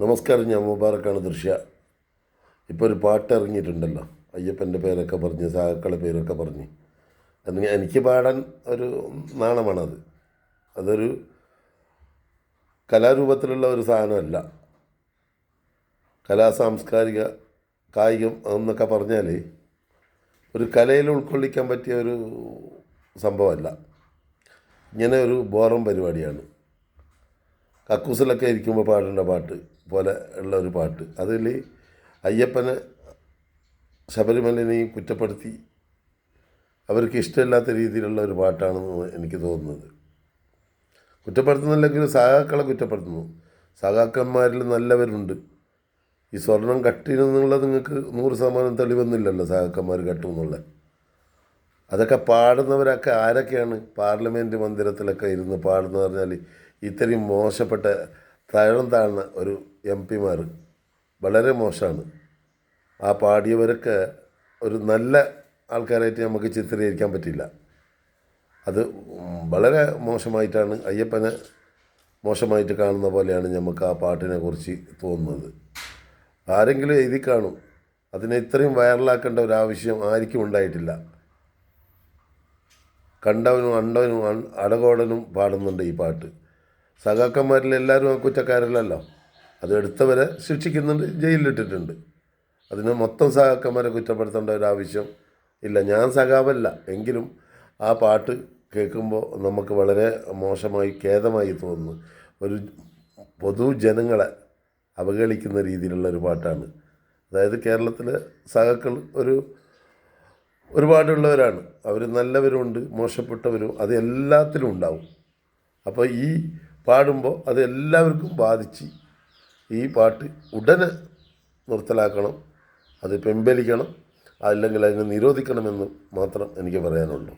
നമസ്കാരം, ഞാൻ മുബാറക്കാണ് ദൃശ്യ. ഇപ്പോൾ ഒരു പാട്ട് ഇറങ്ങിയിട്ടുണ്ടല്ലോ, അയ്യപ്പൻ്റെ പേരൊക്കെ പറഞ്ഞ് സഹാക്കളുടെ പേരൊക്കെ പറഞ്ഞ്. എനിക്ക് പാടാൻ ഒരു നാണമാണത്. അതൊരു കലാരൂപത്തിലുള്ള ഒരു സാധനമല്ല. സാംസ്കാരിക കായികം എന്നൊക്കെ പറഞ്ഞാൽ ഒരു കലയിൽ ഉൾക്കൊള്ളിക്കാൻ പറ്റിയ ഒരു സംഭവമല്ല. ഇങ്ങനെ ഒരു ബോറം പരിപാടിയാണ്. കക്കൂസിലൊക്കെ ഇരിക്കുമ്പോൾ പാടേണ്ട പാട്ട് പോലെ ഉള്ള ഒരു പാട്ട്. അതിൽ അയ്യപ്പനെ ശബരിമലനെയും കുറ്റപ്പെടുത്തി അവർക്ക് ഇഷ്ടമില്ലാത്ത രീതിയിലുള്ള ഒരു പാട്ടാണെന്ന് എനിക്ക് തോന്നുന്നത്. കുറ്റപ്പെടുത്തുന്നില്ലെങ്കിൽ സഹാക്കളെ കുറ്റപ്പെടുത്തുന്നു. സഹാക്കന്മാരിൽ നല്ലവരുണ്ട്. ഈ സ്വർണം കട്ടിരുന്നുള്ളത് നിങ്ങൾക്ക് 100% തെളിവൊന്നുമില്ലല്ലോ സഹാക്കന്മാർ കട്ടുമെന്നുള്ളത്. അതൊക്കെ പാടുന്നവരൊക്കെ ആരൊക്കെയാണ്? പാർലമെൻറ്റ് മന്ദിരത്തിലൊക്കെ ഇരുന്ന് പാടുന്ന പറഞ്ഞാൽ ഇത്രയും മോശപ്പെട്ട താഴ്ന്ന ഒരു പിമാർ വളരെ മോശമാണ്. ആ പാടിയവരൊക്കെ ഒരു നല്ല ആൾക്കാരായിട്ട് നമുക്ക് ചിത്രീകരിക്കാൻ പറ്റില്ല. അത് വളരെ മോശമായിട്ടാണ്, അയ്യപ്പനെ മോശമായിട്ട് കാണുന്ന പോലെയാണ് നമുക്ക് ആ പാട്ടിനെ കുറിച്ച് തോന്നുന്നത്. ആരെങ്കിലും എഴുതി കാണും. അതിനെ ഇത്രയും വൈറലാക്കേണ്ട ഒരാവശ്യം ആർക്കും ഉണ്ടായിട്ടില്ല. കണ്ടവനും അണ്ടവനും അടകോടനും പാടുന്നുണ്ട് ഈ പാട്ട്. സഖാക്കന്മാരിൽ എല്ലാവരും കുറ്റക്കാരല്ലല്ലോ. അത് എടുത്തവരെ ശിക്ഷിക്കുന്നുണ്ട്, ജയിലിലിട്ടിട്ടുണ്ട്. അതിന് മൊത്തം സഖാക്കന്മാരെ കുറ്റപ്പെടുത്തേണ്ട ഒരാവശ്യം ഇല്ല. ഞാൻ സഖാവല്ല എങ്കിലും ആ പാട്ട് കേൾക്കുമ്പോൾ നമുക്ക് വളരെ മോശമായി, ഖേദമായി തോന്നുന്നു. ഒരു പൊതുജനങ്ങളെ അവഹേളിക്കുന്ന രീതിയിലുള്ള ഒരു പാട്ടാണ്. അതായത് കേരളത്തിലെ സഖാക്കൾ ഒരുപാടുള്ളവരാണ്. അവർ നല്ലവരുമുണ്ട്, മോശപ്പെട്ടവരും, അത് എല്ലാത്തിലും ഉണ്ടാവും. അപ്പോൾ ഈ പാടുമ്പോൾ അത് എല്ലാവർക്കും ബാധിച്ച് ഈ പാട്ട് ഉടനെ നിർത്തലാക്കണം, അത് പിൻവലിക്കണം, അല്ലെങ്കിൽ അതിനെ നിരോധിക്കണമെന്ന് മാത്രം എനിക്ക് പറയാനുള്ളൂ.